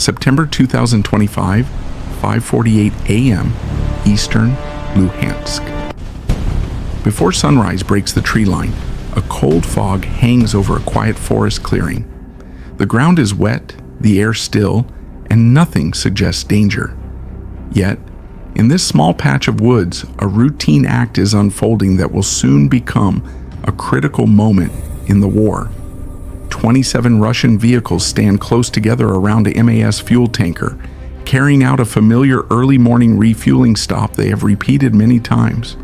September 2025, 5:48 a.m. Eastern, Luhansk. Before sunrise breaks the tree line, a cold fog hangs over a quiet forest clearing. The ground is wet, the air still, and nothing suggests danger. Yet, in this small patch of woods, a routine act is unfolding that will soon become a critical moment in the war. 27 Russian vehicles stand close together around a MAS fuel tanker, carrying out a familiar early morning refueling stop they have repeated many times.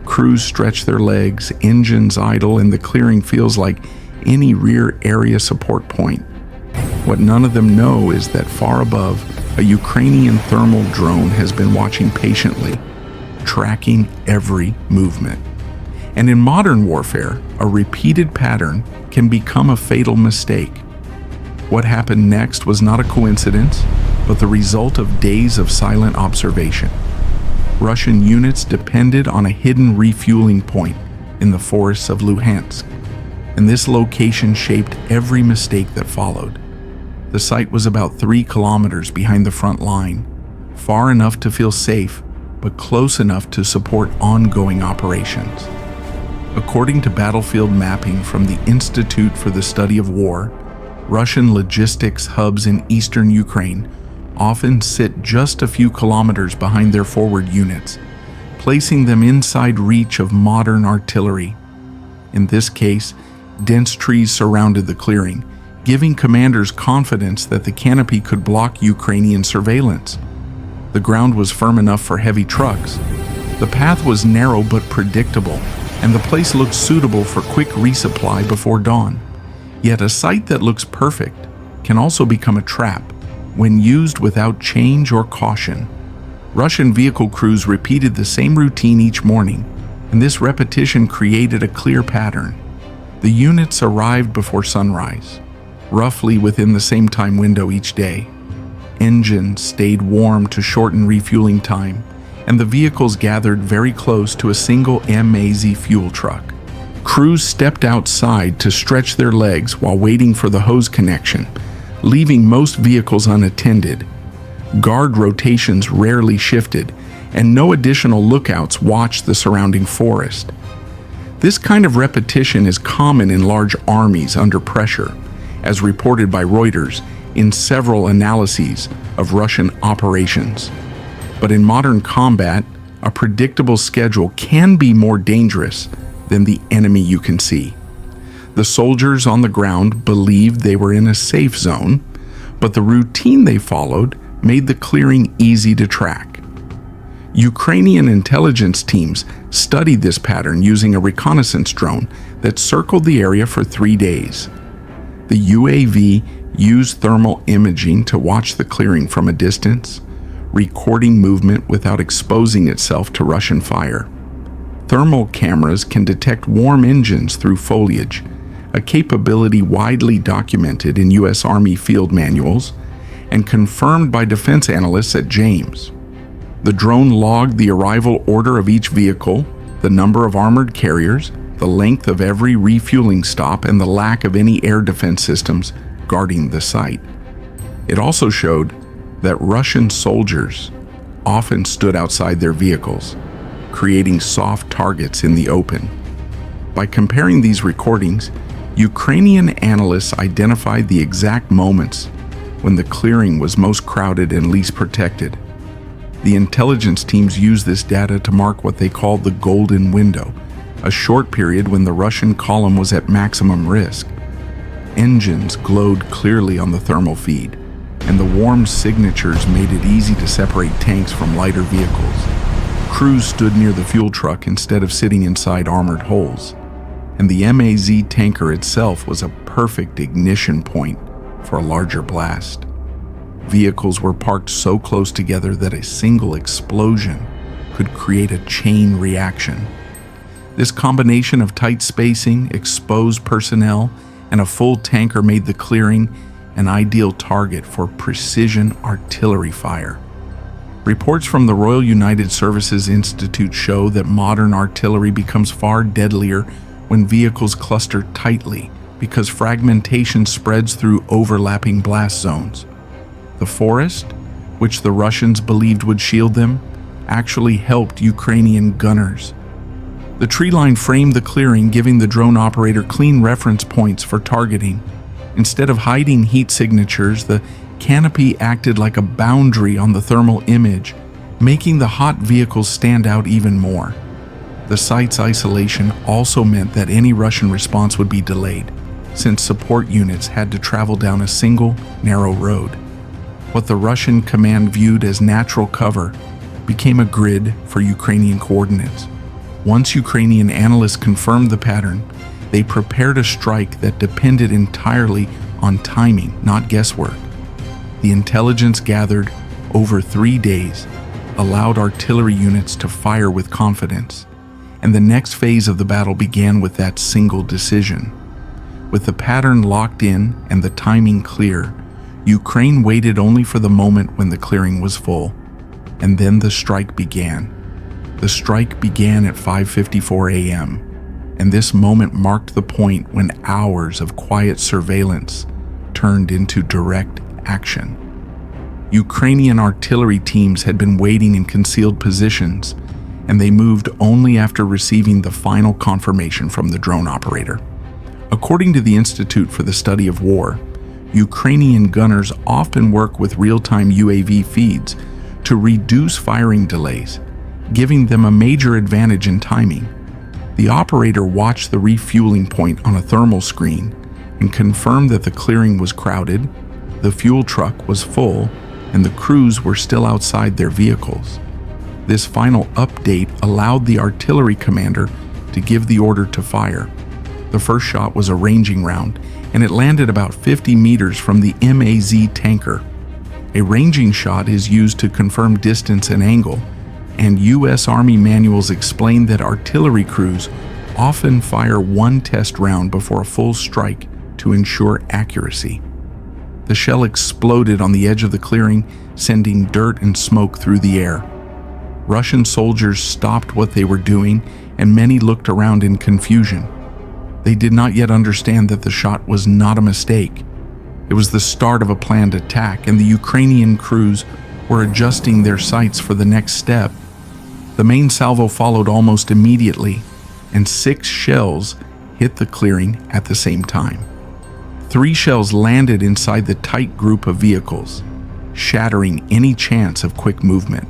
Crews stretch their legs, engines idle, and the clearing feels like any rear area support point. What none of them know is that far above, a Ukrainian thermal drone has been watching patiently, tracking every movement. And in modern warfare, a repeated pattern can become a fatal mistake. What happened next was not a coincidence, but the result of days of silent observation. Russian units depended on a hidden refueling point in the forests of Luhansk, and this location shaped every mistake that followed. The site was about 3 kilometers behind the front line, far enough to feel safe, but close enough to support ongoing operations. According to battlefield mapping from the Institute for the Study of War, Russian logistics hubs in eastern Ukraine often sit just a few kilometers behind their forward units, placing them inside reach of modern artillery. In this case, dense trees surrounded the clearing, giving commanders confidence that the canopy could block Ukrainian surveillance. The ground was firm enough for heavy trucks. The path was narrow but predictable, and the place looked suitable for quick resupply before dawn. Yet a site that looks perfect can also become a trap when used without change or caution. Russian vehicle crews repeated the same routine each morning, and this repetition created a clear pattern. The units arrived before sunrise, roughly within the same time window each day. Engines stayed warm to shorten refueling time, and the vehicles gathered very close to a single MAZ fuel truck. Crews stepped outside to stretch their legs while waiting for the hose connection, leaving most vehicles unattended. Guard rotations rarely shifted, and no additional lookouts watched the surrounding forest. This kind of repetition is common in large armies under pressure, as reported by Reuters in several analyses of Russian operations. But in modern combat, a predictable schedule can be more dangerous than the enemy you can see. The soldiers on the ground believed they were in a safe zone, but the routine they followed made the clearing easy to track. Ukrainian intelligence teams studied this pattern using a reconnaissance drone that circled the area for 3 days. The UAV used thermal imaging to watch the clearing from a distance, recording movement without exposing itself to Russian fire. Thermal cameras can detect warm engines through foliage, a capability widely documented in U.S. Army field manuals and confirmed by defense analysts at James. The drone logged the arrival order of each vehicle, the number of armored carriers, the length of every refueling stop, and the lack of any air defense systems guarding the site. It also showed that Russian soldiers often stood outside their vehicles, creating soft targets in the open. By comparing these recordings, Ukrainian analysts identified the exact moments when the clearing was most crowded and least protected. The intelligence teams used this data to mark what they called the golden window, a short period when the Russian column was at maximum risk. Engines glowed clearly on the thermal feed, and the warm signatures made it easy to separate tanks from lighter vehicles. Crews stood near the fuel truck instead of sitting inside armored holes, and the MAZ tanker itself was a perfect ignition point for a larger blast. Vehicles were parked so close together that a single explosion could create a chain reaction. This combination of tight spacing, exposed personnel, and a full tanker made the clearing an ideal target for precision artillery fire. Reports from the Royal United Services Institute show that modern artillery becomes far deadlier when vehicles cluster tightly because fragmentation spreads through overlapping blast zones. The forest, which the Russians believed would shield them, actually helped Ukrainian gunners. The tree line framed the clearing, giving the drone operator clean reference points for targeting. Instead of hiding heat signatures, the canopy acted like a boundary on the thermal image, making the hot vehicles stand out even more. The site's isolation also meant that any Russian response would be delayed, since support units had to travel down a single, narrow road. What the Russian command viewed as natural cover became a grid for Ukrainian coordinates. Once Ukrainian analysts confirmed the pattern, they prepared a strike that depended entirely on timing, not guesswork. The intelligence gathered over 3 days allowed artillery units to fire with confidence, and the next phase of the battle began with that single decision. With the pattern locked in and the timing clear, Ukraine waited only for the moment when the clearing was full, and then the strike began. The strike began at 5:54 a.m., and this moment marked the point when hours of quiet surveillance turned into direct action. Ukrainian artillery teams had been waiting in concealed positions, and they moved only after receiving the final confirmation from the drone operator. According to the Institute for the Study of War, Ukrainian gunners often work with real-time UAV feeds to reduce firing delays, giving them a major advantage in timing. The operator watched the refueling point on a thermal screen and confirmed that the clearing was crowded, the fuel truck was full, and the crews were still outside their vehicles. This final update allowed the artillery commander to give the order to fire. The first shot was a ranging round, and it landed about 50 meters from the MAZ tanker. A ranging shot is used to confirm distance and angle, and U.S. Army manuals explain that artillery crews often fire one test round before a full strike to ensure accuracy. The shell exploded on the edge of the clearing, sending dirt and smoke through the air. Russian soldiers stopped what they were doing, and many looked around in confusion. They did not yet understand that the shot was not a mistake. It was the start of a planned attack, and the Ukrainian crews were adjusting their sights for the next step. The main salvo followed almost immediately, and 6 shells hit the clearing at the same time. 3 shells landed inside the tight group of vehicles, shattering any chance of quick movement.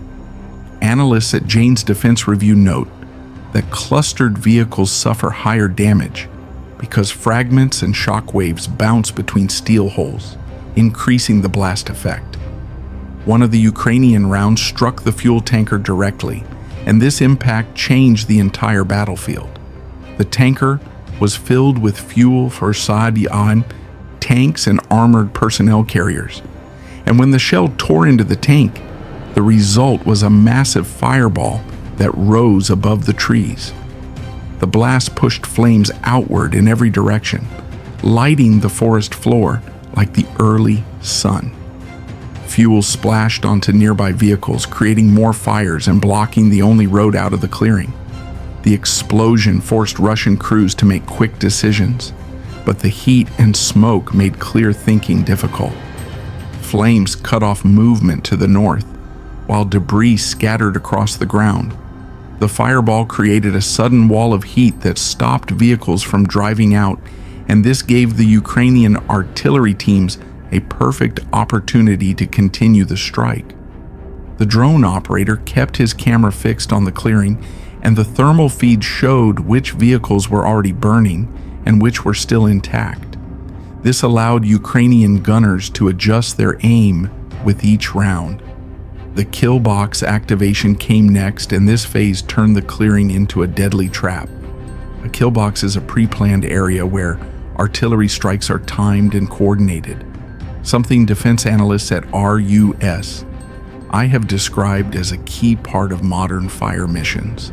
Analysts at Jane's Defense Review note that clustered vehicles suffer higher damage because fragments and shock waves bounce between steel holes, increasing the blast effect. One of the Ukrainian rounds struck the fuel tanker directly, and this impact changed the entire battlefield. The tanker was filled with fuel for Saadi-an tanks and armored personnel carriers, and when the shell tore into the tank, the result was a massive fireball that rose above the trees. The blast pushed flames outward in every direction, lighting the forest floor like the early sun. Fuel splashed onto nearby vehicles, creating more fires and blocking the only road out of the clearing. The explosion forced Russian crews to make quick decisions, but the heat and smoke made clear thinking difficult. Flames cut off movement to the north, while debris scattered across the ground. The fireball created a sudden wall of heat that stopped vehicles from driving out, and this gave the Ukrainian artillery teams a perfect opportunity to continue the strike. The drone operator kept his camera fixed on the clearing, and the thermal feed showed which vehicles were already burning and which were still intact. This allowed Ukrainian gunners to adjust their aim with each round. The Killbox activation came next, and this phase turned the clearing into a deadly trap. A Killbox is a pre-planned area where artillery strikes are timed and coordinated, something defense analysts at RUS I have described as a key part of modern fire missions.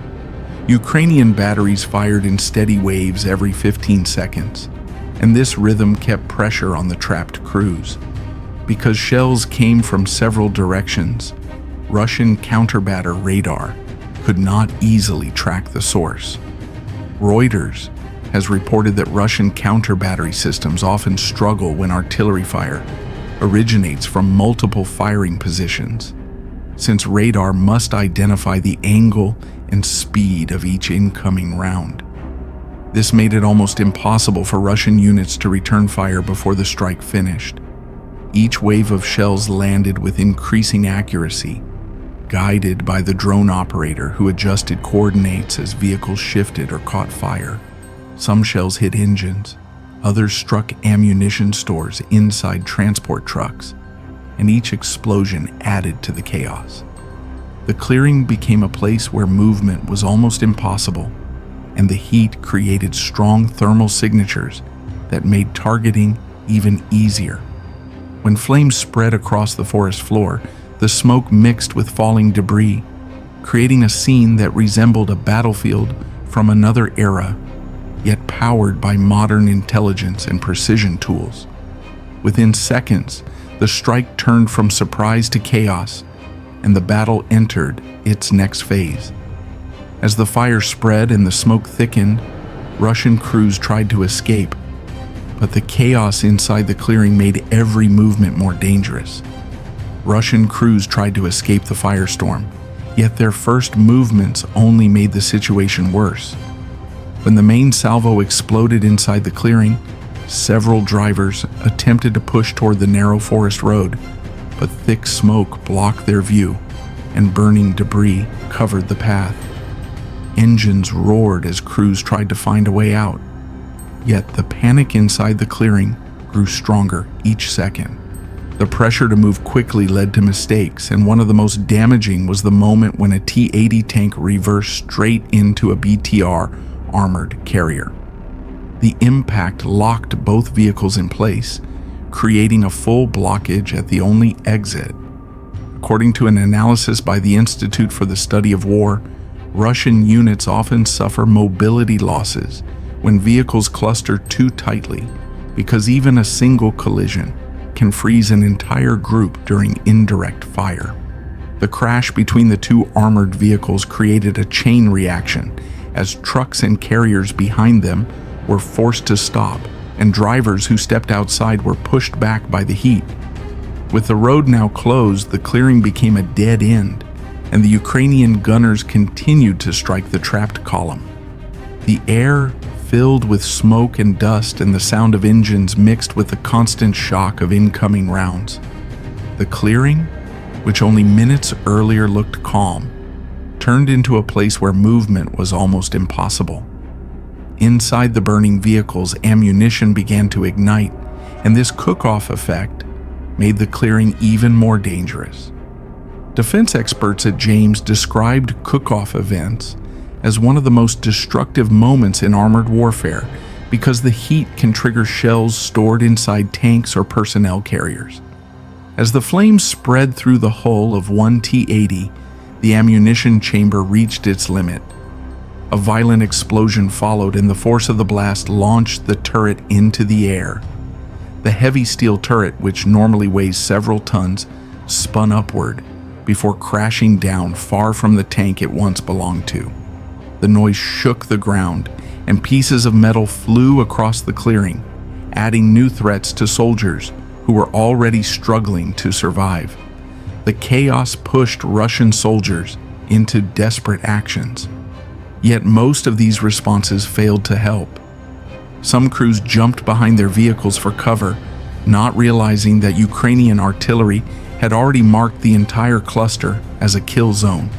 Ukrainian batteries fired in steady waves every 15 seconds, and this rhythm kept pressure on the trapped crews. Because shells came from several directions, Russian counter-batter radar could not easily track the source. Reuters has reported that Russian counter-battery systems often struggle when artillery fire originates from multiple firing positions, since radar must identify the angle and speed of each incoming round. This made it almost impossible for Russian units to return fire before the strike finished. Each wave of shells landed with increasing accuracy, guided by the drone operator who adjusted coordinates as vehicles shifted or caught fire. Some shells hit engines, others struck ammunition stores inside transport trucks, and each explosion added to the chaos. The clearing became a place where movement was almost impossible, and the heat created strong thermal signatures that made targeting even easier. When flames spread across the forest floor, the smoke mixed with falling debris, creating a scene that resembled a battlefield from another era, yet powered by modern intelligence and precision tools. Within seconds, the strike turned from surprise to chaos, and the battle entered its next phase. As the fire spread and the smoke thickened, Russian crews tried to escape, but the chaos inside the clearing made every movement more dangerous. Russian crews tried to escape the firestorm, yet their first movements only made the situation worse. When the main salvo exploded inside the clearing, several drivers attempted to push toward the narrow forest road, but thick smoke blocked their view, and burning debris covered the path. Engines roared as crews tried to find a way out, yet the panic inside the clearing grew stronger each second. The pressure to move quickly led to mistakes, and one of the most damaging was the moment when a T-80 tank reversed straight into a BTR armored carrier. The impact locked both vehicles in place, creating a full blockage at the only exit. According to an analysis by the Institute for the Study of War, Russian units often suffer mobility losses when vehicles cluster too tightly, because even a single collision can freeze an entire group during indirect fire. The crash between the two armored vehicles created a chain reaction, as trucks and carriers behind them were forced to stop, and drivers who stepped outside were pushed back by the heat. With the road now closed, the clearing became a dead end, and the Ukrainian gunners continued to strike the trapped column. The air filled with smoke and dust, and the sound of engines mixed with the constant shock of incoming rounds. The clearing, which only minutes earlier looked calm, turned into a place where movement was almost impossible. Inside the burning vehicles, ammunition began to ignite, and this cook-off effect made the clearing even more dangerous. Defense experts at James described cook-off events as one of the most destructive moments in armored warfare because the heat can trigger shells stored inside tanks or personnel carriers. As the flames spread through the hull of one T-80, the ammunition chamber reached its limit. A violent explosion followed, and the force of the blast launched the turret into the air. The heavy steel turret, which normally weighs several tons, spun upward before crashing down far from the tank it once belonged to. The noise shook the ground, and pieces of metal flew across the clearing, adding new threats to soldiers who were already struggling to survive. The chaos pushed Russian soldiers into desperate actions. Yet most of these responses failed to help. Some crews jumped behind their vehicles for cover, not realizing that Ukrainian artillery had already marked the entire cluster as a kill zone.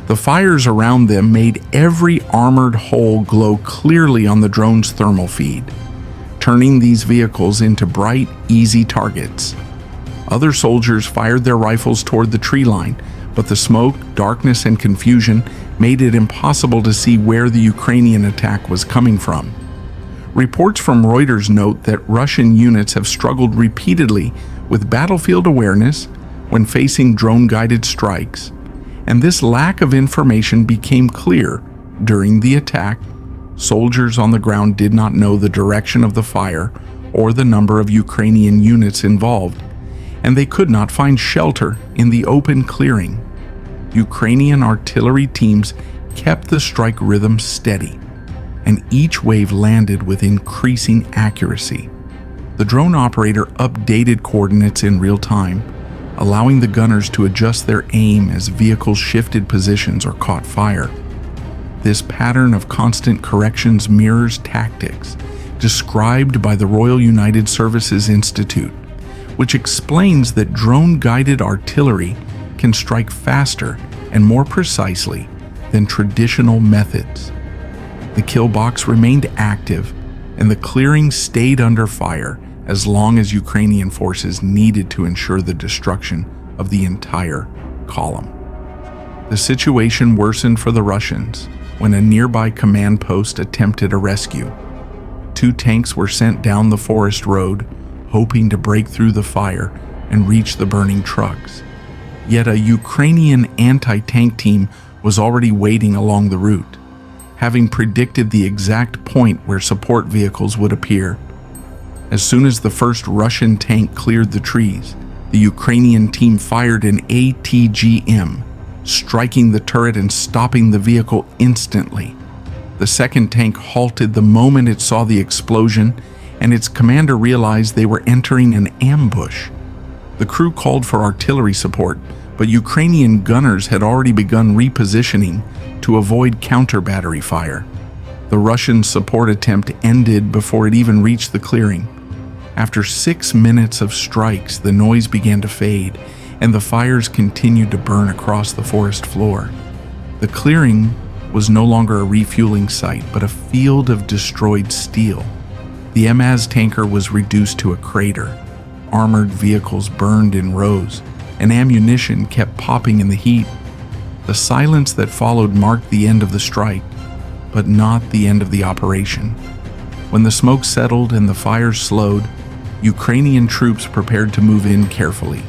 The fires around them made every armored hull glow clearly on the drone's thermal feed, turning these vehicles into bright, easy targets. Other soldiers fired their rifles toward the tree line, but the smoke, darkness, and confusion made it impossible to see where the Ukrainian attack was coming from. Reports from Reuters note that Russian units have struggled repeatedly with battlefield awareness when facing drone-guided strikes, and this lack of information became clear during the attack. Soldiers on the ground did not know the direction of the fire or the number of Ukrainian units involved, and they could not find shelter in the open clearing. Ukrainian artillery teams kept the strike rhythm steady, and each wave landed with increasing accuracy. The drone operator updated coordinates in real time, allowing the gunners to adjust their aim as vehicles shifted positions or caught fire. This pattern of constant corrections mirrors tactics described by the Royal United Services Institute, which explains that drone-guided artillery can strike faster and more precisely than traditional methods. The Killbox remained active, and the clearing stayed under fire as long as Ukrainian forces needed to ensure the destruction of the entire column. The situation worsened for the Russians when a nearby command post attempted a rescue. 2 tanks were sent down the forest road, hoping to break through the fire and reach the burning trucks. Yet a Ukrainian anti-tank team was already waiting along the route, having predicted the exact point where support vehicles would appear. As soon as the first Russian tank cleared the trees, the Ukrainian team fired an ATGM, striking the turret and stopping the vehicle instantly. The second tank halted the moment it saw the explosion, and its commander realized they were entering an ambush. The crew called for artillery support, but Ukrainian gunners had already begun repositioning to avoid counter-battery fire. The Russian support attempt ended before it even reached the clearing. After 6 minutes of strikes, the noise began to fade, and the fires continued to burn across the forest floor. The clearing was no longer a refueling site, but a field of destroyed steel. The MAZ tanker was reduced to a crater. Armored vehicles burned in rows, and ammunition kept popping in the heat. The silence that followed marked the end of the strike, but not the end of the operation. When the smoke settled and the fires slowed, Ukrainian troops prepared to move in carefully.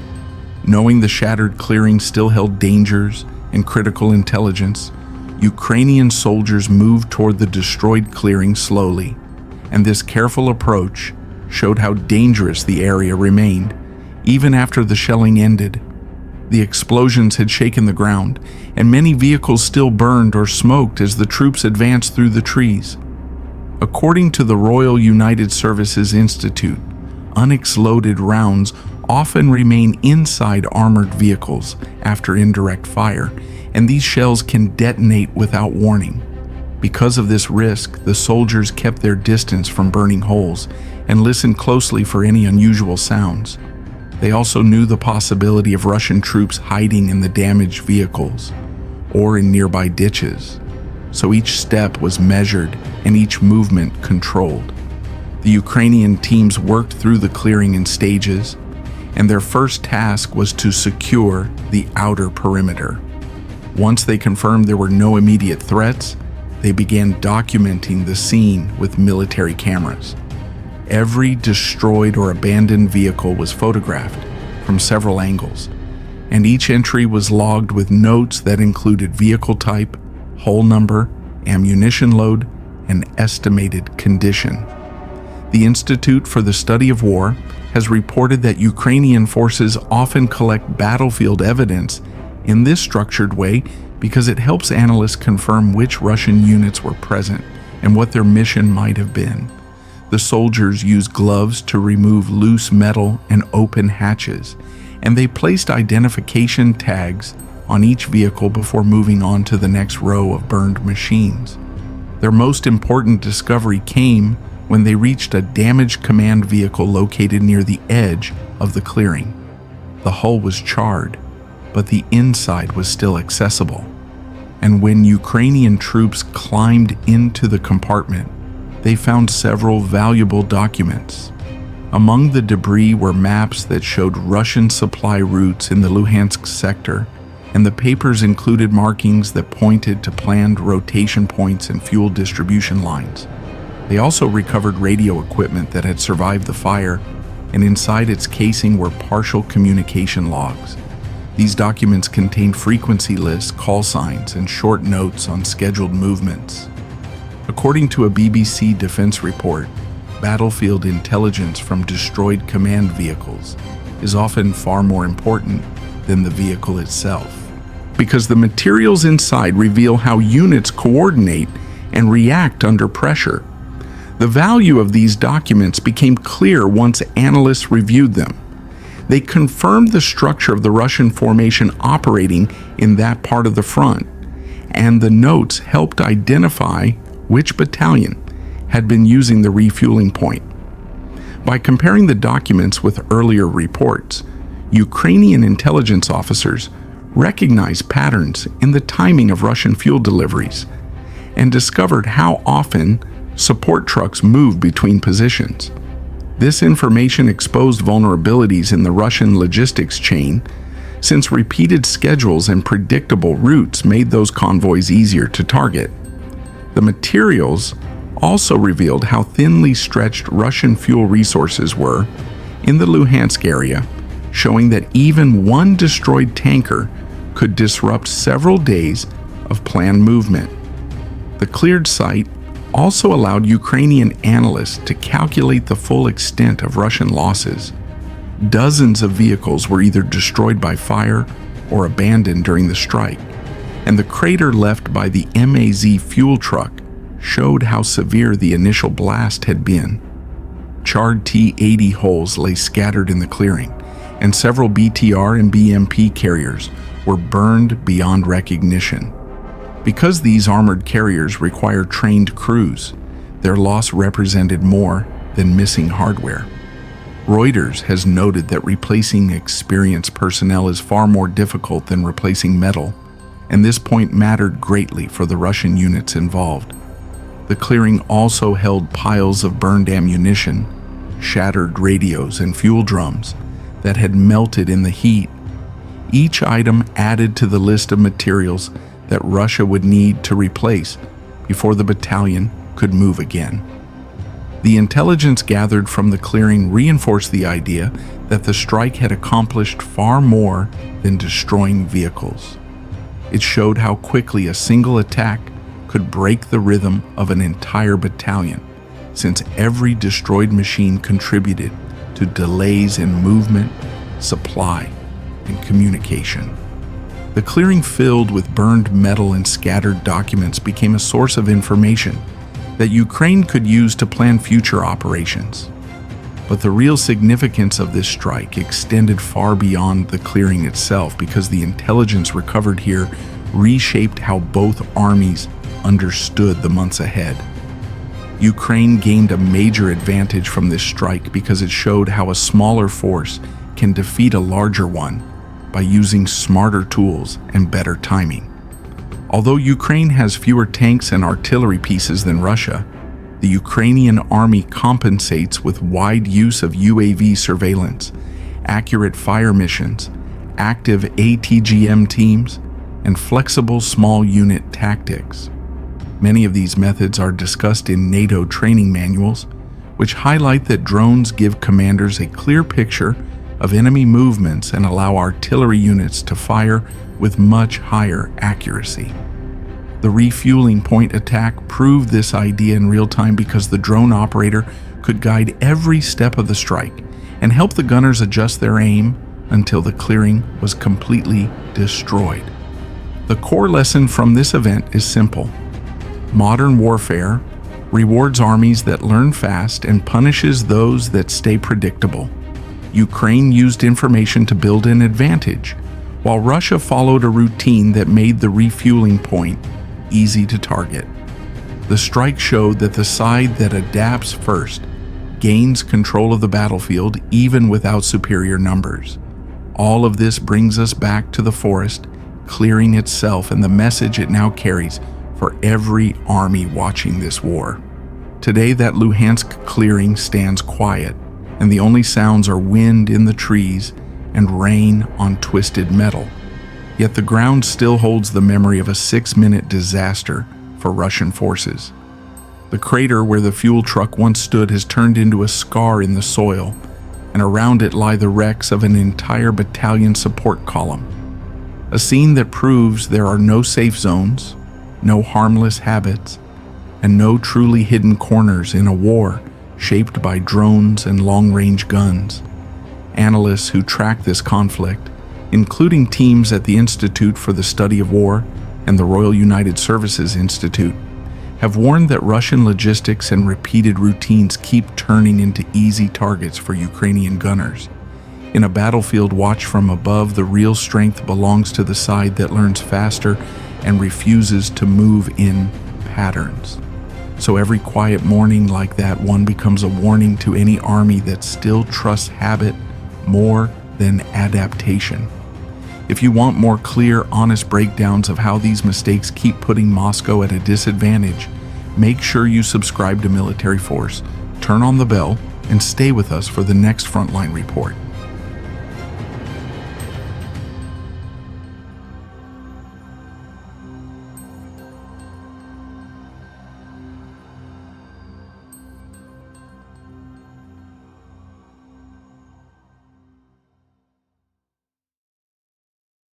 Knowing the shattered clearing still held dangers and critical intelligence, Ukrainian soldiers moved toward the destroyed clearing slowly, and this careful approach showed how dangerous the area remained, even after the shelling ended. The explosions had shaken the ground, and many vehicles still burned or smoked as the troops advanced through the trees. According to the Royal United Services Institute, unexploded rounds often remain inside armored vehicles after indirect fire, and these shells can detonate without warning. Because of this risk, the soldiers kept their distance from burning holes and listened closely for any unusual sounds. They also knew the possibility of Russian troops hiding in the damaged vehicles or in nearby ditches, so each step was measured and each movement controlled. The Ukrainian teams worked through the clearing in stages, and their first task was to secure the outer perimeter. Once they confirmed there were no immediate threats, they began documenting the scene with military cameras. Every destroyed or abandoned vehicle was photographed from several angles, and each entry was logged with notes that included vehicle type, hull number, ammunition load, and estimated condition. The Institute for the Study of War has reported that Ukrainian forces often collect battlefield evidence in this structured way because it helps analysts confirm which Russian units were present and what their mission might have been. The soldiers used gloves to remove loose metal and open hatches, and they placed identification tags on each vehicle before moving on to the next row of burned machines. Their most important discovery came when they reached a damaged command vehicle located near the edge of the clearing. The hull was charred, but the inside was still accessible. And when Ukrainian troops climbed into the compartment, they found several valuable documents. Among the debris were maps that showed Russian supply routes in the Luhansk sector, and the papers included markings that pointed to planned rotation points and fuel distribution lines. They also recovered radio equipment that had survived the fire, and inside its casing were partial communication logs. These documents contained frequency lists, call signs, and short notes on scheduled movements. According to a BBC Defense report, battlefield intelligence from destroyed command vehicles is often far more important than the vehicle itself, because the materials inside reveal how units coordinate and react under pressure. The value of these documents became clear once analysts reviewed them. They confirmed the structure of the Russian formation operating in that part of the front, and the notes helped identify which battalion had been using the refueling point. By comparing the documents with earlier reports, Ukrainian intelligence officers recognized patterns in the timing of Russian fuel deliveries and discovered how often support trucks moved between positions. This information exposed vulnerabilities in the Russian logistics chain, since repeated schedules and predictable routes made those convoys easier to target. The materials also revealed how thinly stretched Russian fuel resources were in the Luhansk area, showing that even one destroyed tanker could disrupt several days of planned movement. The cleared site also allowed Ukrainian analysts to calculate the full extent of Russian losses. Dozens of vehicles were either destroyed by fire or abandoned during the strike, and the crater left by the MAZ fuel truck showed how severe the initial blast had been. Charred T-80 holes lay scattered in the clearing, and several BTR and BMP carriers were burned beyond recognition. Because these armored carriers require trained crews, their loss represented more than missing hardware. Reuters has noted that replacing experienced personnel is far more difficult than replacing metal, and this point mattered greatly for the Russian units involved. The clearing also held piles of burned ammunition, shattered radios, and fuel drums that had melted in the heat. Each item added to the list of materials that Russia would need to replace before the battalion could move again. The intelligence gathered from the clearing reinforced the idea that the strike had accomplished far more than destroying vehicles. It showed how quickly a single attack could break the rhythm of an entire battalion, since every destroyed machine contributed to delays in movement, supply, and communication. The clearing filled with burned metal and scattered documents became a source of information that Ukraine could use to plan future operations. But the real significance of this strike extended far beyond the clearing itself, because the intelligence recovered here reshaped how both armies understood the months ahead. Ukraine gained a major advantage from this strike because it showed how a smaller force can defeat a larger one by using smarter tools and better timing. Although Ukraine has fewer tanks and artillery pieces than Russia, the Ukrainian army compensates with wide use of UAV surveillance, accurate fire missions, active ATGM teams, and flexible small unit tactics. Many of these methods are discussed in NATO training manuals, which highlight that drones give commanders a clear picture of enemy movements and allow artillery units to fire with much higher accuracy. The refueling point attack proved this idea in real time because the drone operator could guide every step of the strike and help the gunners adjust their aim until the clearing was completely destroyed. The core lesson from this event is simple. Modern warfare rewards armies that learn fast and punishes those that stay predictable. Ukraine used information to build an advantage, while Russia followed a routine that made the refueling point easy to target. The strike showed that the side that adapts first gains control of the battlefield even without superior numbers. All of this brings us back to the forest, clearing itself, and the message it now carries for every army watching this war. Today, that Luhansk clearing stands quiet, and the only sounds are wind in the trees and rain on twisted metal. Yet the ground still holds the memory of a 6-minute disaster for Russian forces. The crater where the fuel truck once stood has turned into a scar in the soil, and around it lie the wrecks of an entire battalion support column. A scene that proves there are no safe zones, no harmless habits, and no truly hidden corners in a war shaped by drones and long-range guns. Analysts who track this conflict, including teams at the Institute for the Study of War and the Royal United Services Institute, have warned that Russian logistics and repeated routines keep turning into easy targets for Ukrainian gunners. In a battlefield watched from above, the real strength belongs to the side that learns faster and refuses to move in patterns. So every quiet morning like that one becomes a warning to any army that still trusts habit more than adaptation. If you want more clear, honest breakdowns of how these mistakes keep putting Moscow at a disadvantage, make sure you subscribe to Military Force, turn on the bell, and stay with us for the next Frontline Report.